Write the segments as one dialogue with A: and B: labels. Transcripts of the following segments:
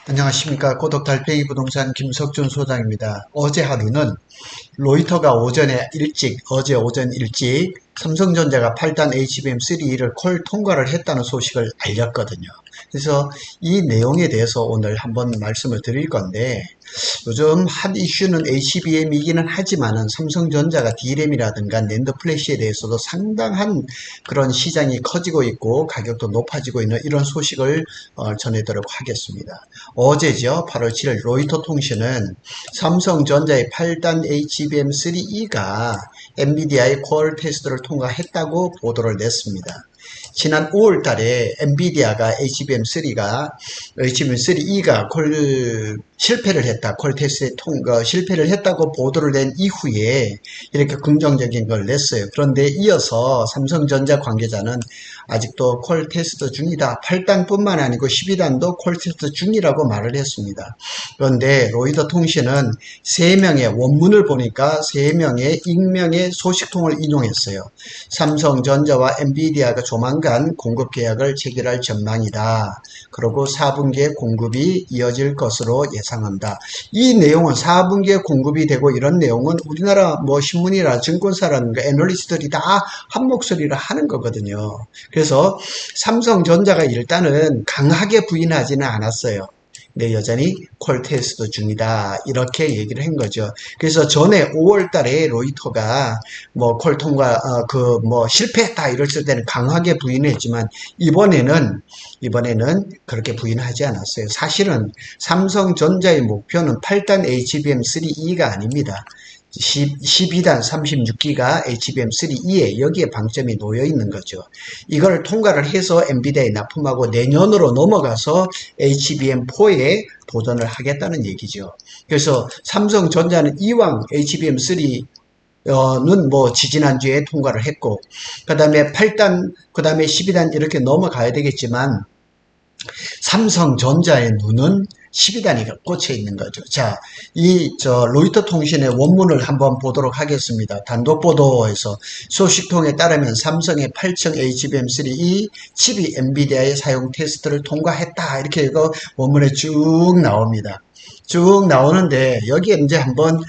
A: 안녕하십니까. 고독달팽이 부동산 김석준 소장입니다. 어제 하루는 로이터가 어제 오전 일찍 삼성전자가 8단 HBM3E를 콜 통과를 했다는 소식을 알렸거든요. 그래서 이 내용에 대해서 오늘 한번 말씀을 드릴 건데, 요즘 핫 이슈는 HBM이기는 하지만은 삼성전자가 D램이라든가 낸드 플래시에 대해서도 상당한 그런 시장이 커지고 있고 가격도 높아지고 있는 이런 소식을 전해드리도록 하겠습니다. 어제죠. 8월 7일 로이터 통신은 삼성전자의 8단 HBM3E가 엔비디아의 콜 테스트를 통과했다고 보도를 냈습니다. 지난 5월 달에 엔비디아가 HBM3E가 실패를 했다. 콜 테스트에 실패를 했다고 보도를 낸 이후에 이렇게 긍정적인 걸 냈어요. 그런데 이어서 삼성전자 관계자는 아직도 콜 테스트 중이다. 8단뿐만 아니고 12단도 콜 테스트 중이라고 말을 했습니다. 그런데 로이터 통신은 3명의 원문을 보니까 3명의 익명의 소식통을 인용했어요. 삼성전자와 엔비디아가 조만간 공급 계약을 체결할 전망이다. 그리고 4분기에 공급이 이어질 것으로 예상한다. 이 내용은 4분기에 공급이 되고 이런 내용은 우리나라 신문이나 증권사라든가 애널리스트들이 다 한 목소리를 하는 거거든요. 그래서 삼성전자가 일단은 강하게 부인하지는 않았어요. 근데 여전히 콜 테스트 중이다. 이렇게 얘기를 한 거죠. 그래서 전에 5월 달에 로이터가 콜 통과, 실패했다. 이랬을 때는 강하게 부인했지만, 이번에는 그렇게 부인하지 않았어요. 사실은 삼성전자의 목표는 8단 HBM3E가 아닙니다. 12단 36기가 HBM3E에 여기에 방점이 놓여 있는 거죠. 이걸 통과를 해서 엔비디아에 납품하고 내년으로 넘어가서 HBM4에 도전을 하겠다는 얘기죠. 그래서 삼성전자는 이왕 HBM3 는 지지난주에 통과를 했고, 그 다음에 8단, 그 다음에 12단 이렇게 넘어가야 되겠지만, 삼성전자의 눈은 12단위가 꽂혀 있는 거죠. 자, 로이터 통신의 원문을 한번 보도록 하겠습니다. 단독 보도에서 소식통에 따르면 삼성의 8층 HBM3E 칩이 엔비디아의 사용 테스트를 통과했다. 이렇게 이거 원문에 쭉 나옵니다. 쭉 나오는데, 여기에 이제 한번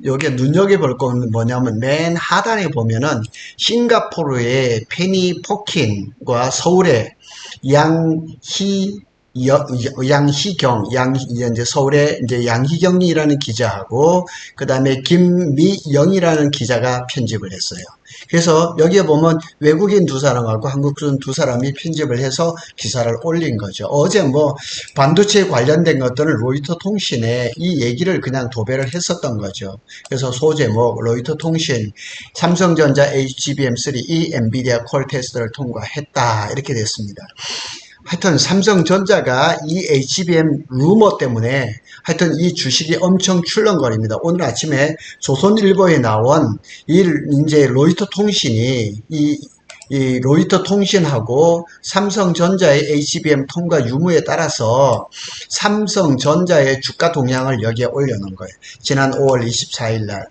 A: 여기에 눈여겨볼 건 뭐냐면, 맨 하단에 보면은, 싱가포르의 페니 포킨과 서울의 이제 서울의 이제 양희경이라는 기자하고, 그 다음에 김미영이라는 기자가 편집을 했어요. 그래서 여기에 보면 외국인 두 사람하고 한국인 두 사람이 편집을 해서 기사를 올린 거죠. 어제 반도체에 관련된 것들은 로이터 통신에 이 얘기를 그냥 도배를 했었던 거죠. 그래서 소제목, 로이터 통신, 삼성전자 HBM3E 엔비디아 콜 테스트를 통과했다. 이렇게 됐습니다. 하여튼 삼성전자가 이 HBM 루머 때문에 하여튼 이 주식이 엄청 출렁거립니다. 오늘 아침에 조선일보에 나온 이제 로이터 통신이 이 로이터 통신하고 삼성전자의 HBM 통과 유무에 따라서 삼성전자의 주가 동향을 여기에 올려놓은 거예요. 지난 5월 24일 날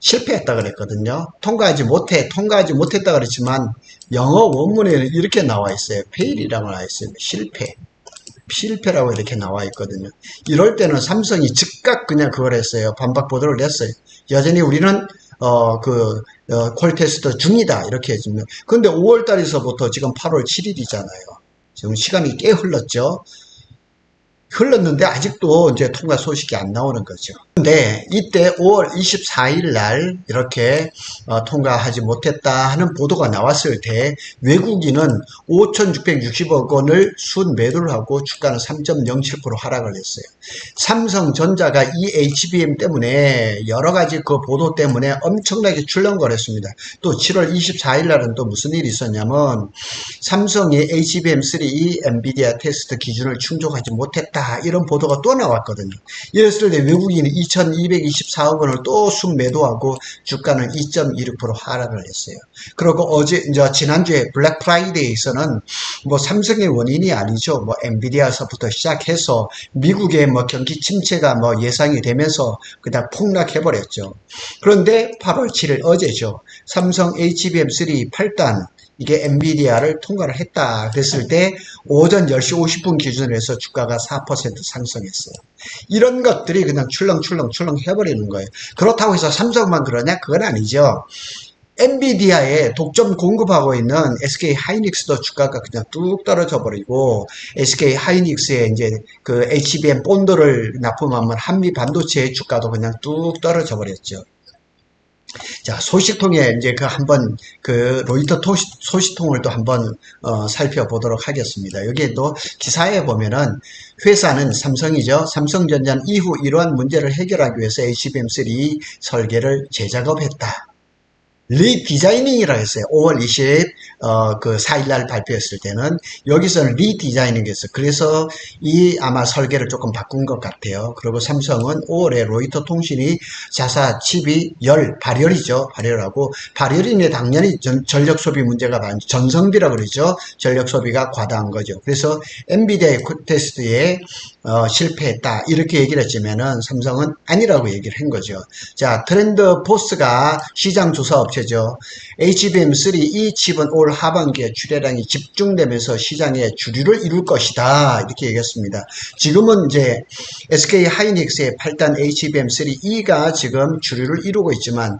A: 실패했다 그랬거든요. 통과하지 못했다 그랬지만 영어 원문에는 이렇게 나와 있어요. fail이라고 나와 있어요. 실패라고 이렇게 나와 있거든요. 이럴 때는 삼성이 즉각 그냥 그걸 했어요. 반박 보도를 냈어요. 여전히 우리는 콜 테스트 중이다. 이렇게 해주면. 근데 5월 달에서부터 지금 8월 7일이잖아요. 지금 시간이 꽤 흘렀는데 아직도 이제 통과 소식이 안 나오는 거죠. 근데 이때 5월 24일 날 이렇게 통과하지 못했다 하는 보도가 나왔을 때 외국인은 5,660억 원을 순매도를 하고 주가는 3.07% 하락을 했어요. 삼성전자가 이 HBM 때문에 여러 가지 그 보도 때문에 엄청나게 출렁거렸습니다. 또 7월 24일 날은 또 무슨 일이 있었냐면 삼성이 HBM3E 엔비디아 테스트 기준을 충족하지 못했다. 이런 보도가 또 나왔거든요. 이랬을 때 외국인이 2,224억 원을 또 순매도하고 주가는 2.26% 하락을 했어요. 그리고 지난주에 블랙 프라이데이에서는 삼성의 원인이 아니죠. 엔비디아서부터 시작해서 미국의 경기 침체가 예상이 되면서 그냥 폭락해버렸죠. 그런데 8월 7일 어제죠. 삼성 HBM3 8단 이게 엔비디아를 통과를 했다 그랬을 때 오전 10시 50분 기준으로 해서 주가가 4% 상승했어요. 이런 것들이 그냥 출렁출렁 해버리는 거예요. 그렇다고 해서 삼성만 그러냐? 그건 아니죠. 엔비디아에 독점 공급하고 있는 SK 하이닉스도 주가가 그냥 뚝 떨어져 버리고, SK 하이닉스에 이제 그 HBM 본드를 납품하면 한미 반도체의 주가도 그냥 뚝 떨어져 버렸죠. 자, 소식통에 이제 그 한번 그 로이터 소식통을 또 한번 살펴보도록 하겠습니다. 여기에 또 기사에 보면은 회사는 삼성이죠. 삼성전자는 이후 이러한 문제를 해결하기 위해서 HBM3 설계를 재작업했다. 리디자이닝이라고 했어요. 5월 4일 날 발표했을 때는 여기서는 리디자이닝 했어요. 그래서 이 아마 설계를 조금 바꾼 것 같아요. 그리고 삼성은 5월에 로이터 통신이 자사 칩이 발열이죠. 발열하고 발열이네 당연히 전력 소비 문제가 많죠. 전성비라고 그러죠. 전력 소비가 과다한 거죠. 그래서 엔비디아의 테스트에 실패했다 이렇게 얘기를 했지만은 삼성은 아니라고 얘기를 한 거죠. 자, 트렌드 포스가 시장 조사 업체죠. HBM3 이 칩은 올 하반기에 출하량이 집중되면서 시장에 주류를 이룰 것이다 이렇게 얘기했습니다. 지금은 이제 SK 하이닉스의 8단 HBM3E가 지금 주류를 이루고 있지만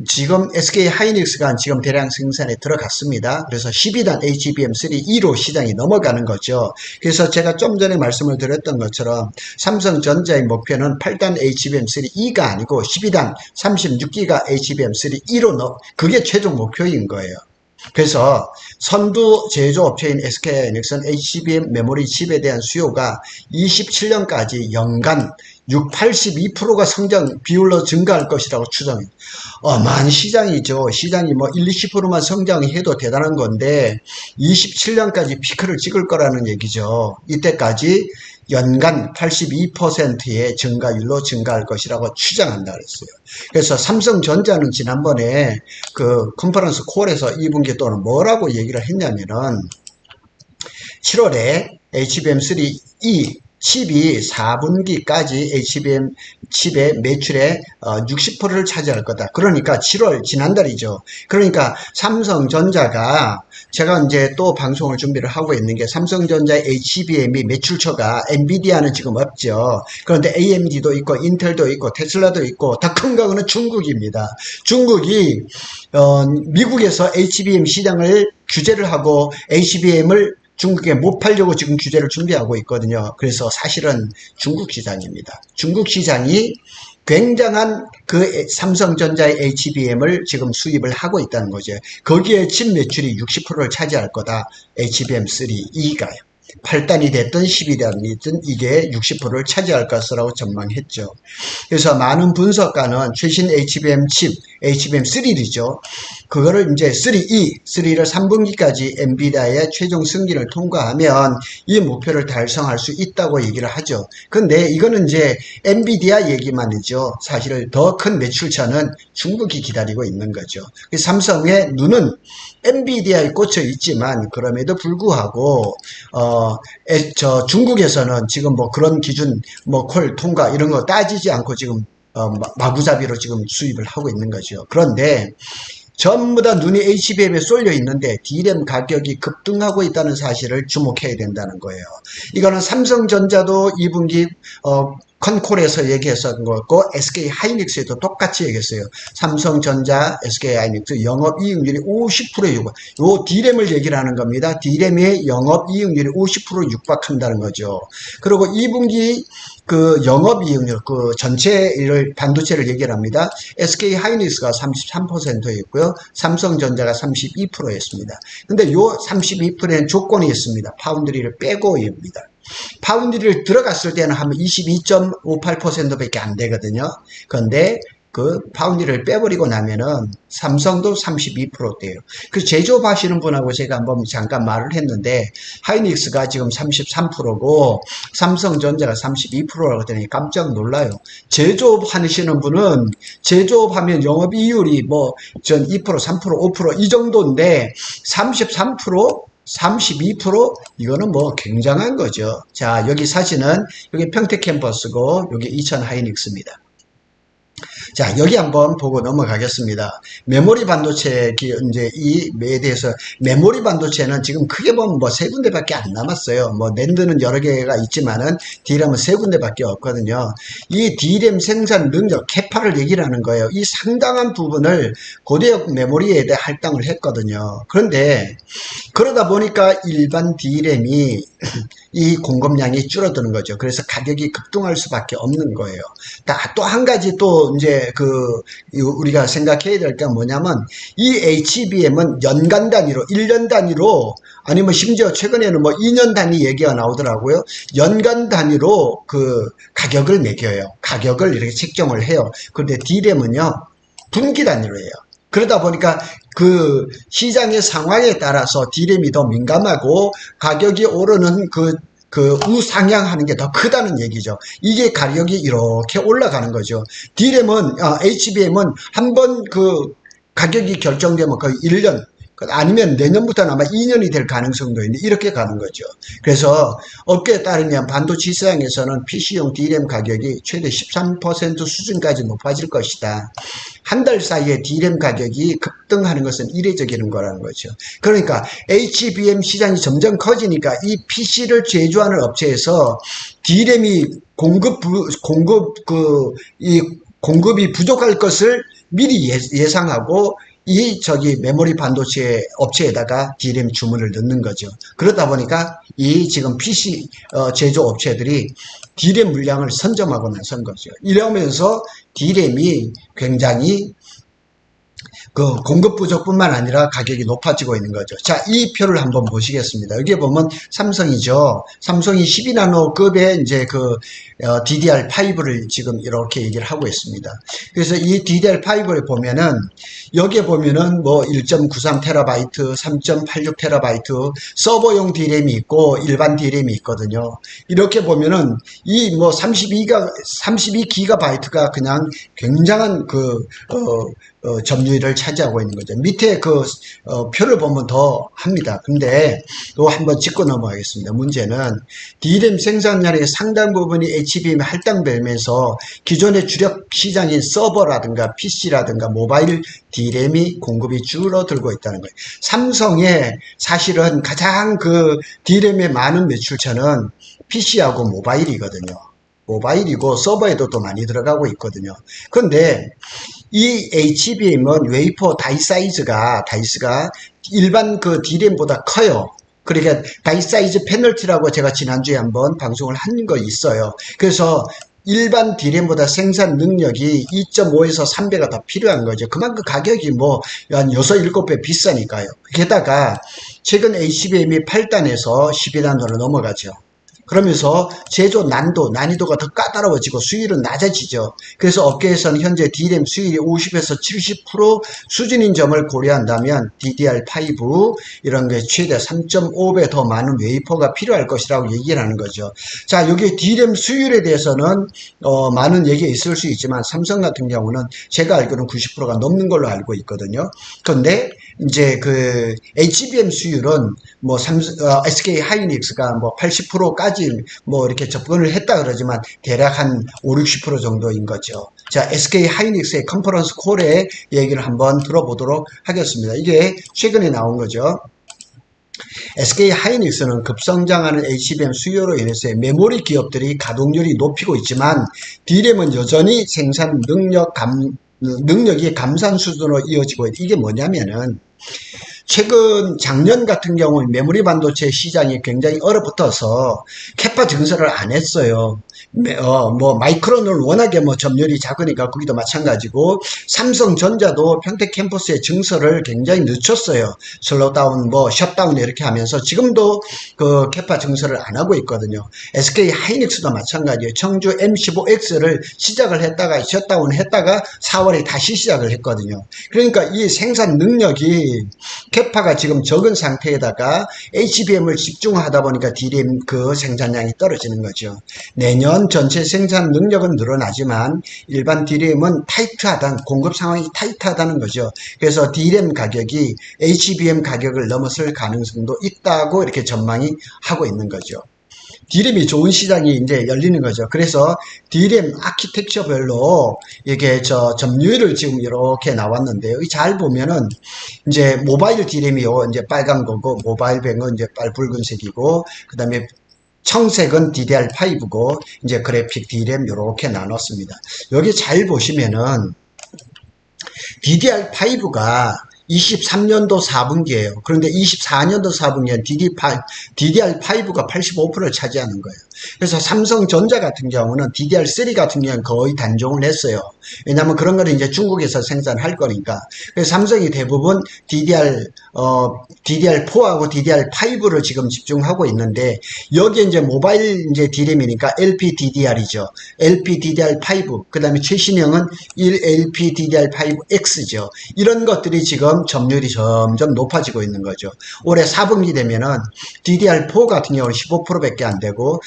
A: 지금 SK 하이닉스가 지금 대량 생산에 들어갔습니다. 그래서 12단 HBM3E로 시장이 넘어가는 거죠. 그래서 제가 좀 전에 말씀을 드렸던 것처럼 삼성전자의 목표는 8단 HBM3E가 아니고 12단 36기가 HBM3E로 그게 최종 목표인 거예요. 그래서 선두 제조업체인 SK하이닉스는 HBM 메모리 칩에 대한 수요가 27년까지 연간 82%가 성장 비율로 증가할 것이라고 추정해요. 어마한 시장이죠. 시장이 뭐 1, 20%만 성장해도 대단한 건데 27년까지 피크를 찍을 거라는 얘기죠. 이때까지 연간 82%의 증가율로 증가할 것이라고 추정한다 그랬어요. 그래서 삼성전자는 지난번에 그 컨퍼런스 콜에서 2분기 또는 뭐라고 얘기를 했냐면은 7월에 HBM3E 칩이 4분기까지 HBM 칩의 매출의 60%를 차지할 거다. 그러니까 7월 지난달이죠. 그러니까 삼성전자가 제가 이제 또 방송을 준비를 하고 있는 게 삼성전자의 HBM이 매출처가 엔비디아는 지금 없죠. 그런데 AMD도 있고 인텔도 있고 테슬라도 있고 더 큰 거는 중국입니다. 중국이 미국에서 HBM 시장을 규제를 하고 HBM을 중국에 못 팔려고 지금 규제를 준비하고 있거든요. 그래서 사실은 중국 시장입니다. 중국 시장이 굉장한 그 삼성전자의 HBM을 지금 수입을 하고 있다는 거죠. 거기에 칩 매출이 60%를 차지할 거다. HBM3E가요. 8단이 됐든 12단이든 이게 60%를 차지할 것이라고 전망했죠. 그래서 많은 분석가는 최신 HBM 칩, HBM3죠. 그거를 이제 3를 3분기까지 엔비디아의 최종 승진을 통과하면 이 목표를 달성할 수 있다고 얘기를 하죠. 근데 이거는 이제 엔비디아 얘기만이죠. 사실 더 큰 매출차는 중국이 기다리고 있는 거죠. 삼성의 눈은 엔비디아에 꽂혀 있지만 그럼에도 불구하고 중국에서는 지금 뭐 그런 기준 뭐 콜 통과 이런 거 따지지 않고 지금 마구잡이로 지금 수입을 하고 있는 거죠. 그런데 전부 다 눈이 HBM에 쏠려 있는데 D램 가격이 급등하고 있다는 사실을 주목해야 된다는 거예요. 이거는 삼성전자도 2분기 컨콜에서 얘기했었던 거고 SK 하이닉스에도 똑같이 얘기했어요. 삼성전자, SK 하이닉스 영업이익률이 50%에 육박. 요 D램을 얘기를 하는 겁니다. D램의 영업이익률이 50% 육박한다는 거죠. 그리고 2분기 그 영업이익률, 그 전체를 반도체를 얘기를 합니다. SK 하이닉스가 33%였고요. 삼성전자가 32%였습니다. 근데 요 32%는 조건이 있습니다. 파운드리를 빼고입니다. 파운드리를 들어갔을 때는 한 22.58%밖에 안 되거든요. 그런데 그 파운드리를 빼버리고 나면은 삼성도 32%대요. 그 제조업하시는 분하고 제가 한번 잠깐 말을 했는데 하이닉스가 지금 33%고 삼성전자가 32%라고 하더니 깜짝 놀라요. 제조업 하시는 분은 제조업하면 영업이율이 뭐 전 2%, 3%, 5% 이 정도인데 33%? 32% 이거는 뭐 굉장한 거죠. 자, 여기 사진은 여기 평택 캠퍼스고 여기 이천 하이닉스입니다. 자, 여기 한번 보고 넘어가겠습니다. 메모리 반도체, 이제 이에 대해서, 메모리 반도체는 지금 크게 보면 뭐 세 군데밖에 안 남았어요. 뭐 낸드는 여러 개가 있지만은 D램은 세 군데밖에 없거든요. 이 D램 생산 능력, 캐파를 얘기를 하는 거예요. 이 상당한 부분을 고대역 메모리에 대해 할당을 했거든요. 그런데 그러다 보니까 일반 D램이 이 공급량이 줄어드는 거죠. 그래서 가격이 급등할 수밖에 없는 거예요. 또 한 가지 또 이제 우리가 생각해야 될 게 뭐냐면 이 HBM은 연간 단위로 1년 단위로 아니면 심지어 최근에는 뭐 2년 단위 얘기가 나오더라고요. 연간 단위로 그 가격을 매겨요. 가격을 이렇게 책정을 해요. 그런데 D램은요 분기 단위로 해요. 그러다 보니까 그 시장의 상황에 따라서 D램이 더 민감하고 가격이 오르는 우상향하는 게 더 크다는 얘기죠. 이게 가격이 이렇게 올라가는 거죠. D램은, HBM은 한번 가격이 결정되면 거의 1년, 아니면 내년부터는 아마 2년이 될 가능성도 있는데 이렇게 가는 거죠. 그래서 업계에 따르면 반도체 시장에서는 PC용 D램 가격이 최대 13% 수준까지 높아질 것이다. 한 달 사이에 D램 가격이 급등하는 것은 이례적인 거라는 거죠. 그러니까 HBM 시장이 점점 커지니까 이 PC를 제조하는 업체에서 D램이 공급이 부족할 것을 미리 예상하고 메모리 반도체 업체에다가 D램 주문을 넣는 거죠. 그러다 보니까 지금 PC 제조 업체들이 D램 물량을 선점하고 나선 거죠. 이러면서 D램이 굉장히 공급 부족뿐만 아니라 가격이 높아지고 있는 거죠. 자, 이 표를 한번 보시겠습니다. 여기 보면 삼성이죠. 삼성이 12나노급의 이제 DDR5를 지금 이렇게 얘기를 하고 있습니다. 그래서 이 DDR5를 보면은 여기에 보면은 뭐 1.93TB, 3.86TB 서버용 D램이 있고 일반 D램이 있거든요. 이렇게 보면은 이 뭐 32GB가 그냥 굉장한 점유율을 차지하고 있는 거죠. 밑에 표를 보면 더 합니다. 근데 또 한번 짚고 넘어가겠습니다. 문제는 D램 생산량의 상당 부분이 HBM에 할당되면서 기존의 주력 시장인 서버라든가 PC라든가 모바일 D램이 공급이 줄어들고 있다는 거예요. 삼성의 사실은 가장 D램의 많은 매출처는 PC하고 모바일이거든요. 모바일이고 서버에도 또 많이 들어가고 있거든요. 그런데 이 HBM은 웨이퍼 다이스가 일반 D램보다 커요. 그러니까 다이 사이즈 페널티라고 제가 지난주에 한번 방송을 한 거 있어요. 그래서 일반 D램보다 생산 능력이 2.5에서 3배가 더 필요한 거죠. 그만큼 가격이 한 6, 7배 비싸니까요. 게다가 최근 HBM이 8단에서 12단으로 넘어가죠. 그러면서 제조 난이도가 더 까다로워지고 수율은 낮아지죠. 그래서 업계에서는 현재 D램 수율이 50에서 70% 수준인 점을 고려한다면 DDR5 이런 게 최대 3.5배 더 많은 웨이퍼가 필요할 것이라고 얘기를 하는 거죠. 자, 여기 D램 수율에 대해서는 많은 얘기가 있을 수 있지만 삼성 같은 경우는 제가 알기로는 90%가 넘는 걸로 알고 있거든요. 그런데 이제 HBM 수율은 SK 하이닉스가 80%까지 이렇게 접근을 했다 그러지만 대략 한 5, 60% 정도인 거죠. 자, SK 하이닉스의 컨퍼런스 콜의 얘기를 한번 들어보도록 하겠습니다. 이게 최근에 나온 거죠. SK 하이닉스는 급성장하는 HBM 수요로 인해서 메모리 기업들이 가동률이 높이고 있지만 D램은 여전히 생산 능력이 감산 수준으로 이어지고 있다. 이게 뭐냐면은 작년 같은 경우는 메모리 반도체 시장이 굉장히 얼어붙어서 캐파 증설을 안 했어요. 마이크론은 워낙에 점유율이 작으니까 거기도 마찬가지고, 삼성전자도 평택 캠퍼스의 증설을 굉장히 늦췄어요. 슬로우다운, 셧다운 이렇게 하면서 지금도 캐파 증설을 안 하고 있거든요. SK 하이닉스도 마찬가지예요. 청주 M15X를 시작을 했다가 셧다운 했다가 4월에 다시 시작을 했거든요. 그러니까 이 생산 능력이 캐파가 지금 적은 상태에다가 HBM을 집중하다 보니까 D램 생산량이 떨어지는 거죠. 내년 전체 생산 능력은 늘어나지만 일반 D램은 공급 상황이 타이트하다는 거죠. 그래서 D램 가격이 HBM 가격을 넘어설 가능성도 있다고 이렇게 전망이 하고 있는 거죠. D램이 좋은 시장이 이제 열리는 거죠. 그래서 D램 아키텍처별로 이게 점유율을 지금 이렇게 나왔는데요. 잘 보면은 이제 모바일 D램이요. 이제 빨간 거고, 모바일 뱅은 이제 붉은색이고, 그 다음에 청색은 DDR5고, 이제 그래픽 D램 이렇게 나눴습니다. 여기 잘 보시면은 DDR5가 23년도 4분기예요. 그런데 24년도 4분기엔 DDR5가 85%를 차지하는 거예요. 그래서 삼성전자 같은 경우는 DDR3 같은 경우는 거의 단종을 했어요. 왜냐하면 그런 거는 이제 중국에서 생산할 거니까. 그래서 삼성이 대부분 DDR4하고 DDR5를 지금 집중하고 있는데, 여기에 이제 모바일 이제 D램이니까 LPDDR이죠. LPDDR5, 그 다음에 최신형은 LPDDR5X죠. 이런 것들이 지금 점유율이 점점 높아지고 있는 거죠. 올해 4분기 되면은 DDR4 같은 경우는 15%밖에 안 되고,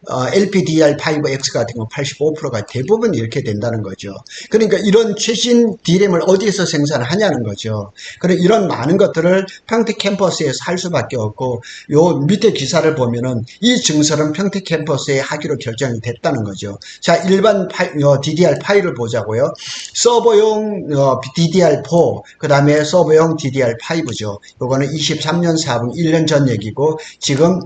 A: LPDDR5X 같은 경우 85%가 대부분 이렇게 된다는 거죠. 그러니까 이런 최신 D램을 어디에서 생산하냐는 거죠. 그래 이런 많은 것들을 평택 캠퍼스에서 할 수밖에 없고, 요 밑에 기사를 보면은 이 증설은 평택 캠퍼스에 하기로 결정이 됐다는 거죠. 자, 일반 DDR5를 보자고요. 서버용 DDR4, 그 다음에 서버용 DDR5죠. 요거는 23년 4분 1년 전 얘기고, 지금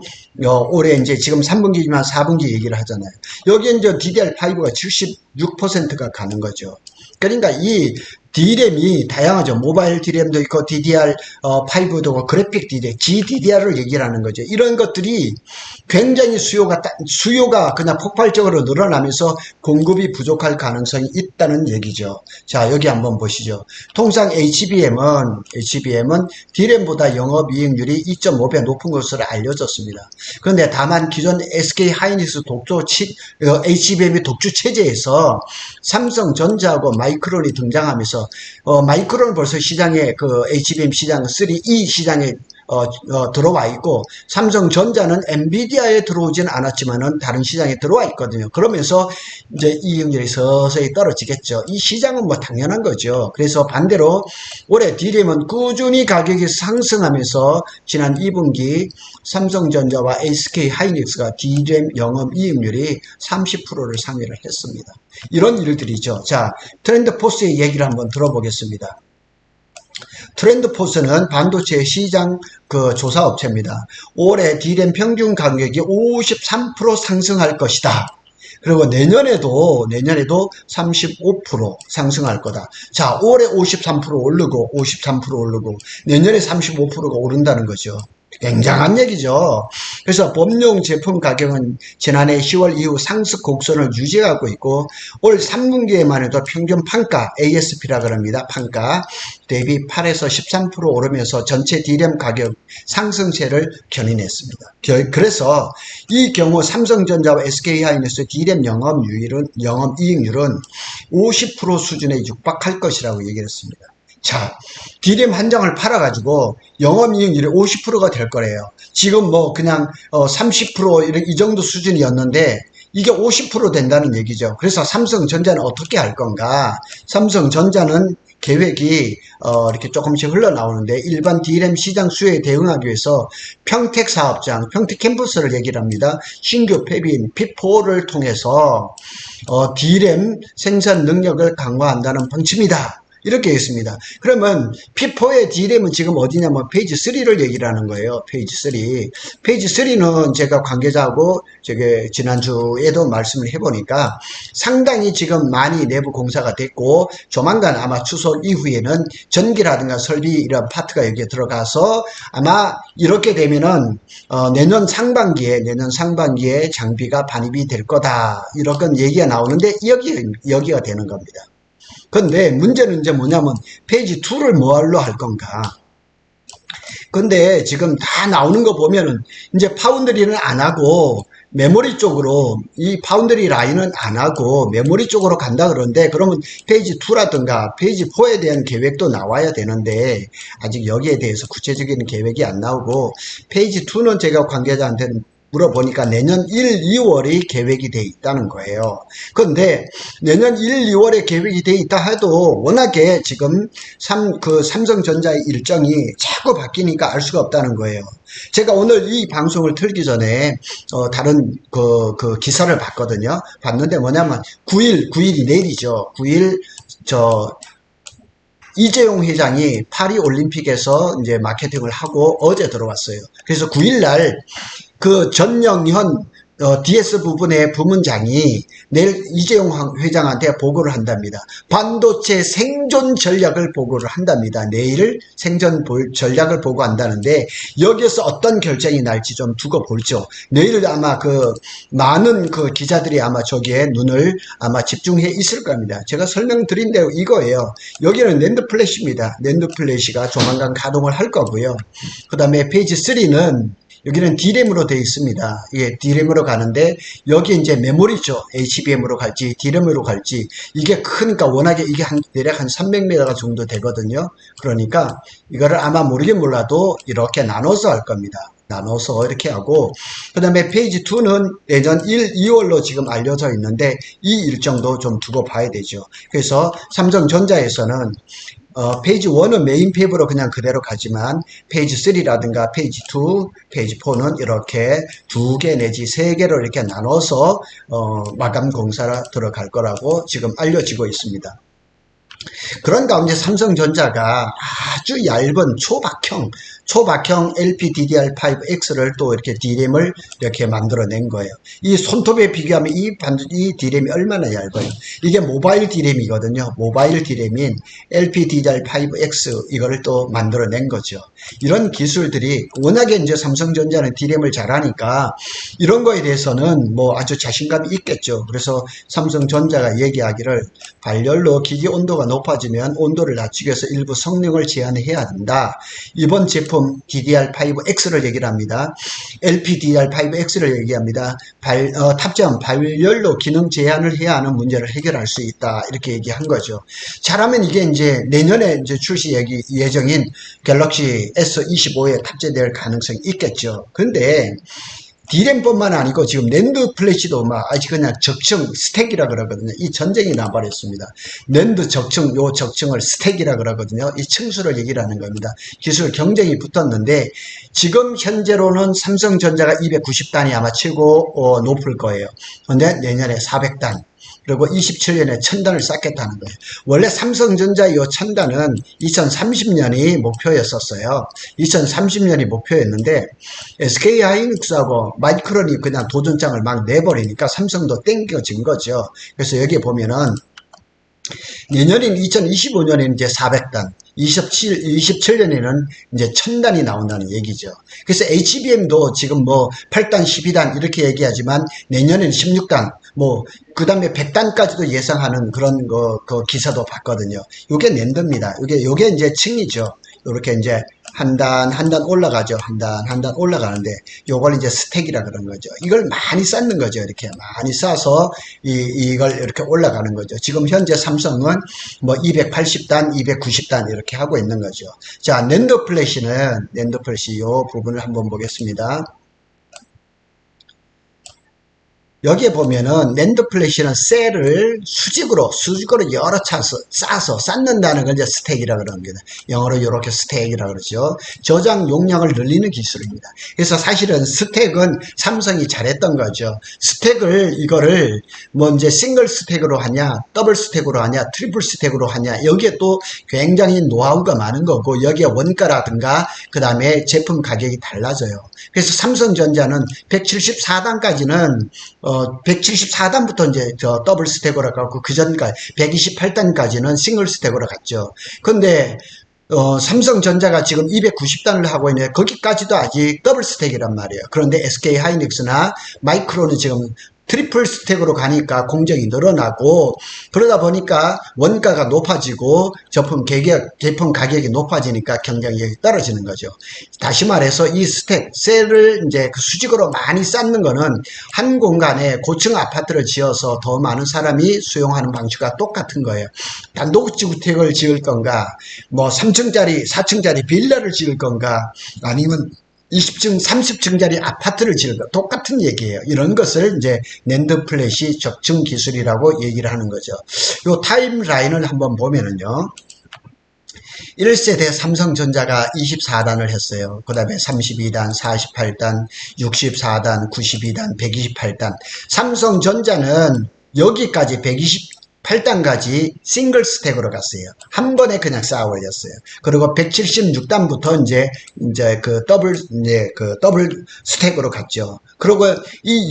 A: 올해 이제 지금 3분기지만 4분기 얘기를 하잖아요. 여기에 이제 DDR5가 76%가 가는 거죠. 그러니까 이 D램이 다양하죠. 모바일 D램도 있고 DDR5도 있고 그래픽 D램, GDDR을 얘기를 하는 거죠. 이런 것들이 굉장히 수요가 그냥 폭발적으로 늘어나면서 공급이 부족할 가능성이 있다는 얘기죠. 자, 여기 한번 보시죠. 통상 HBM은 D램보다 영업이익률이 2.5배 높은 것으로 알려졌습니다. 그런데 다만 기존 SK 하이닉스 HBM의 독주 체제에서 삼성전자하고 마이크론이 등장하면서 마이크론은 벌써 시장에 그 HBM 시장 3E 시장에 들어와 있고, 삼성전자는 엔비디아에 들어오진 않았지만은 다른 시장에 들어와 있거든요. 그러면서 이제 이익률이 서서히 떨어지겠죠. 이 시장은 뭐 당연한 거죠. 그래서 반대로 올해 D램은 꾸준히 가격이 상승하면서 지난 2분기 삼성전자와 SK 하이닉스가 D램 영업 이익률이 30%를 상회를 했습니다. 이런 일들이죠. 자, 트렌드포스의 얘기를 한번 들어보겠습니다. 트렌드포스는 반도체 시장 조사 업체입니다. 올해 D램 평균 가격이 53% 상승할 것이다. 그리고 내년에도 35% 상승할 거다. 자, 올해 53% 오르고 53% 오르고 내년에 35%가 오른다는 거죠. 굉장한 얘기죠. 그래서 범용 제품 가격은 지난해 10월 이후 상승 곡선을 유지하고 있고, 올 3분기에만 해도 평균 판가, ASP라 그럽니다. 판가 대비 8에서 13% 오르면서 전체 D램 가격 상승세를 견인했습니다. 그래서 이 경우 삼성전자와 SK하이닉스 D램 영업이익률은 50% 수준에 육박할 것이라고 얘기를 했습니다. 자, D램 한 장을 팔아가지고 영업이익률이 50%가 될 거래요. 지금 뭐 그냥 30% 이 정도 수준이었는데 이게 50% 된다는 얘기죠. 그래서 삼성전자는 어떻게 할 건가? 삼성전자는 계획이 이렇게 조금씩 흘러나오는데, 일반 D램 시장 수요에 대응하기 위해서 평택 사업장, 평택 캠퍼스를 얘기를 합니다. 신규 팹인 P4를 통해서 D램 생산 능력을 강화한다는 방침이다. 이렇게 있습니다. 그러면 P4의 D램은 지금 어디냐면 페이지 3를 얘기를 하는 거예요. 페이지 3. 페이지 3는 제가 관계자하고 지난주에도 말씀을 해보니까 상당히 지금 많이 내부 공사가 됐고, 조만간 아마 추석 이후에는 전기라든가 설비 이런 파트가 여기에 들어가서 아마 이렇게 되면은 내년 상반기에 장비가 반입이 될 거다. 이런 얘기가 나오는데 여기가 되는 겁니다. 근데 문제는 이제 뭐냐면 페이지 2를 뭐로 할 건가. 근데 지금 다 나오는 거 보면은 이제 파운드리는 안 하고 메모리 쪽으로, 이 파운드리 라인은 안 하고 메모리 쪽으로 간다 그러는데, 그러면 페이지 2라든가 페이지 4에 대한 계획도 나와야 되는데 아직 여기에 대해서 구체적인 계획이 안 나오고, 페이지 2는 제가 관계자한테는 물어보니까 내년 1, 2월이 계획이 돼 있다는 거예요. 그런데 내년 1, 2월에 계획이 돼 있다 해도 워낙에 지금 삼성전자의 일정이 자꾸 바뀌니까 알 수가 없다는 거예요. 제가 오늘 이 방송을 틀기 전에 다른 그 기사를 봤거든요. 봤는데 뭐냐면 9일이 내일이죠. 9일 이재용 회장이 파리 올림픽에서 이제 마케팅을 하고 어제 들어왔어요. 그래서 9일날 그 전영현 DS 부분의 부문장이 내일 이재용 회장한테 보고를 한답니다. 반도체 생존 전략을 보고를 한답니다. 내일 생존 전략을 보고한다는데 여기에서 어떤 결정이 날지 좀 두고 볼죠. 내일 아마 많은 기자들이 아마 저기에 눈을 아마 집중해 있을 겁니다. 제가 설명드린 대로 이거예요. 여기는 낸드 플래시입니다. 낸드 플래시가 조만간 가동을 할 거고요. 그 다음에 페이지 3는 여기는 D램으로 되어 있습니다. 이게 D램으로 가는데 여기 이제 메모리죠. HBM으로 갈지 D램으로 갈지 이게 크니까 워낙에 이게 대략 한 300m 정도 되거든요. 그러니까 이거를 아마 모르긴 몰라도 이렇게 나눠서 할 겁니다. 나눠서 이렇게 하고 그 다음에 페이지 2는 내년 1, 2월로 지금 알려져 있는데 이 일정도 좀 두고 봐야 되죠. 그래서 삼성전자에서는 페이지 1은 메인 탭으로 그냥 그대로 가지만 페이지 3라든가 페이지 2, 페이지 4는 이렇게 2개 내지 3개로 이렇게 나눠서 마감 공사를 들어갈 거라고 지금 알려지고 있습니다. 그런 가운데 삼성전자가 아주 얇은 초박형 LPDDR5X를 또 이렇게 D램을 이렇게 만들어낸 거예요. 이 손톱에 비교하면 이 D램이 얼마나 얇아요. 이게 모바일 D램이거든요. 모바일 D램인 LPDDR5X 이거를 또 만들어낸 거죠. 이런 기술들이 워낙에 이제 삼성전자는 D램을 잘하니까 이런 거에 대해서는 뭐 아주 자신감이 있겠죠. 그래서 삼성전자가 얘기하기를 발열로 기기 온도가 높아지면 온도를 낮추기 위해서 일부 성능을 제한해야 한다. 이번 제품 DDR5X를 얘기를 합니다. LPDDR5X를 얘기합니다. 탑재한 발열로 기능 제한을 해야 하는 문제를 해결할 수 있다. 이렇게 얘기한 거죠. 잘하면 이게 이제 내년에 이제 출시 예정인 갤럭시 S25에 탑재될 가능성이 있겠죠. 근데 D램뿐만 아니고 지금 낸드 플래시도 아직 그냥 적층 스택이라 그러거든요. 이 전쟁이 나버렸습니다. 낸드 적층, 요 적층을 스택이라 그러거든요. 이 층수를 얘기를 하는 겁니다. 기술 경쟁이 붙었는데 지금 현재로는 삼성전자가 290단이 아마 최고 높을 거예요. 근데 내년에 400단. 그리고 27년에 1000단을 쌓겠다는 거예요. 원래 삼성전자의 이 1000단은 2030년이 목표였었어요. 2030년이 목표였는데 SK하이닉스하고 마이크론이 그냥 도전장을 막 내버리니까 삼성도 땡겨진 거죠. 그래서 여기에 보면은 내년인 2025년에는 이제 400단, 27년에는 이제 1000단이 나온다는 얘기죠. 그래서 HBM도 지금 8단, 12단 이렇게 얘기하지만 내년에는 16단, 그 다음에 100단까지도 예상하는 그런 그 기사도 봤거든요. 요게 낸드입니다. 요게 이제 층이죠. 요렇게 이제 한 단 올라가죠. 한 단 올라가는데 요걸 이제 스택이라 그런 거죠. 이걸 많이 쌓는 거죠. 이렇게 많이 쌓아서 이걸 이렇게 올라가는 거죠. 지금 현재 삼성은 280단, 290단 이렇게 하고 있는 거죠. 자, 낸드 플래시 요 부분을 한번 보겠습니다. 여기에 보면은 낸드 플래시는 셀을 수직으로 여러 차서 쌓아서 쌓는다는 걸 이제 스택이라 그러는 겁니다. 영어로 이렇게 스택이라 그러죠. 저장 용량을 늘리는 기술입니다. 그래서 사실은 스택은 삼성이 잘했던 거죠. 이거를 이제 싱글 스택으로 하냐, 더블 스택으로 하냐, 트리플 스택으로 하냐, 여기에 또 굉장히 노하우가 많은 거고 여기에 원가라든가 그 다음에 제품 가격이 달라져요. 그래서 삼성전자는 174단까지는 174단부터 이제 더블 스택으로 가고 그 전까지 128단까지는 싱글 스택으로 갔죠. 근데 삼성전자가 지금 290단을 하고 있는데 거기까지도 아직 더블 스택이란 말이에요. 그런데 SK하이닉스나 마이크론은 지금 트리플 스택으로 가니까 공정이 늘어나고 그러다 보니까 원가가 높아지고 제품 가격이 높아지니까 경쟁력이 떨어지는 거죠. 다시 말해서 이 스택, 셀을 이제 그 수직으로 많이 쌓는 거는 한 공간에 고층 아파트를 지어서 더 많은 사람이 수용하는 방식과 똑같은 거예요. 단독주택을 지을 건가, 3층짜리, 4층짜리 빌라를 지을 건가, 아니면 20층, 30층짜리 아파트를 지을 것 똑같은 얘기예요. 이런 것을 이제 낸드 플랫이 적층 기술이라고 얘기를 하는 거죠. 요 타임라인을 한번 보면은요. 1세대 삼성전자가 24단을 했어요. 그 다음에 32단, 48단, 64단, 92단, 128단. 삼성전자는 여기까지 128단까지 싱글 스택으로 갔어요. 한 번에 그냥 쌓아 올렸어요. 그리고 176단부터 이제 그 더블 스택으로 갔죠. 그리고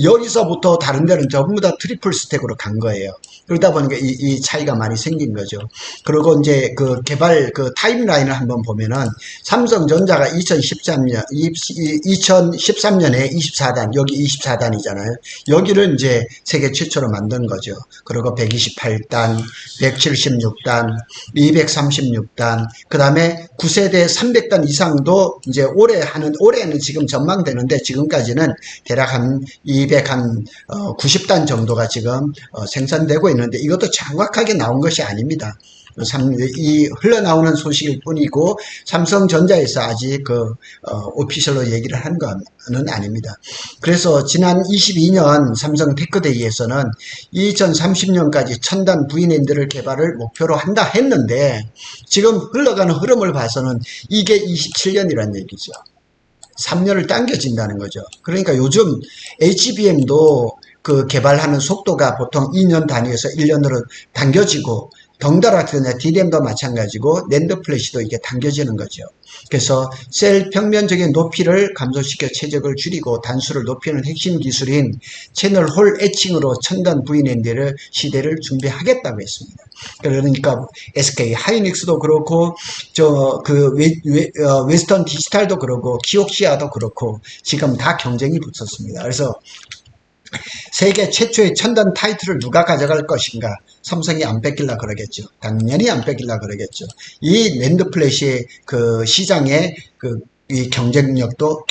A: 여기서부터 다른 데는 전부 다 트리플 스택으로 간 거예요. 그러다 보니까 이 차이가 많이 생긴 거죠. 그리고 이제 그 개발 그 타임라인을 한번 보면은 삼성전자가 2013년에 24단, 여기 24단이잖아요. 여기를 이제 세계 최초로 만든 거죠. 그리고 128단, 176단, 236단, 그 다음에 9세대 300단 이상도 이제 올해는 지금 전망되는데 지금까지는 대략 한 90단 정도가 지금 생산되고 있는데 이것도 정확하게 나온 것이 아닙니다. 이 흘러나오는 소식일 뿐이고 삼성전자에서 아직 오피셜로 얘기를 한 거는 아닙니다. 그래서 지난 22년 삼성 테크데이에서는 2030년까지 첨단 V낸드를 개발을 목표로 한다 했는데 지금 흘러가는 흐름을 봐서는 이게 27년이란 얘기죠. 3년을 당겨진다는 거죠. 그러니까 요즘 HBM도 그 개발하는 속도가 보통 2년 단위에서 1년으로 당겨지고 덩달아 D램도 마찬가지고 낸드 플래시도 이게 당겨지는 거죠. 그래서 셀 평면적인 높이를 감소시켜 최적을 줄이고 단수를 높이는 핵심 기술인 채널 홀 애칭으로 첨단 V낸드를 시대를 준비하겠다고 했습니다. 그러니까 SK 하이닉스도 그렇고 웨스턴 디지털도 그렇고 키옥시아도 그렇고 지금 다 경쟁이 붙었습니다. 그래서 세계 최초의 첨단 타이틀을 누가 가져갈 것인가? 삼성이 안 뺏길라 그러겠죠. 당연히 안 뺏길라 그러겠죠. 이 낸드 플래시의 그 시장의 이 경쟁률도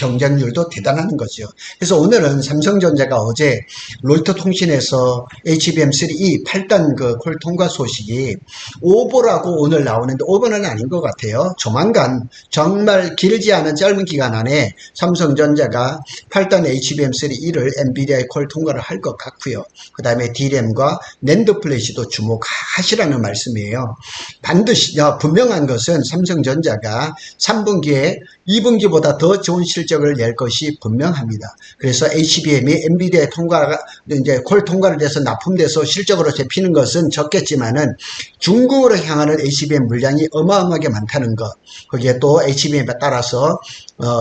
A: 대단한 거죠. 그래서 오늘은 삼성전자가 어제 로이터 통신에서 HBM3E 8단 콜 통과 소식이 오버라고 오늘 나오는데 오버는 아닌 것 같아요. 조만간 정말 길지 않은 짧은 기간 안에 삼성전자가 8단 HBM3E를 엔비디아의 콜 통과를 할 것 같고요. 그 다음에 D램과 낸드 플래시도 주목하시라는 말씀이에요. 반드시 분명한 것은 삼성전자가 3분기에 2분기보다 더 좋은 실적을 낼 것이 분명합니다. 그래서 HBM이 엔비디아의 통과가 이제 콜 통과를 돼서 납품돼서 실적으로 잡히는 것은 적겠지만은 중국으로 향하는 HBM 물량이 어마어마하게 많다는 것. 거기에 또 HBM에 따라서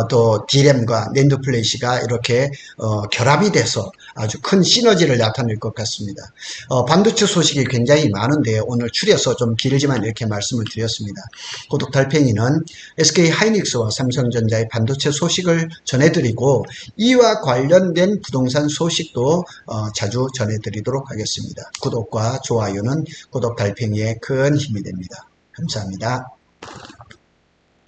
A: 또 D램과 낸드 플래시가 이렇게 결합이 돼서 아주 큰 시너지를 나타낼 것 같습니다. 반도체 소식이 굉장히 많은데 오늘 추려서 좀 길지만 이렇게 말씀을 드렸습니다. 고독 달팽이는 SK 하이닉스와 삼성전자의 반도체 소식을 전해드리고 이와 관련된 부동산 소식도 자주 전해드리도록 하겠습니다. 구독과 좋아요는 고독 달팽이의 큰 힘이 됩니다. 감사합니다.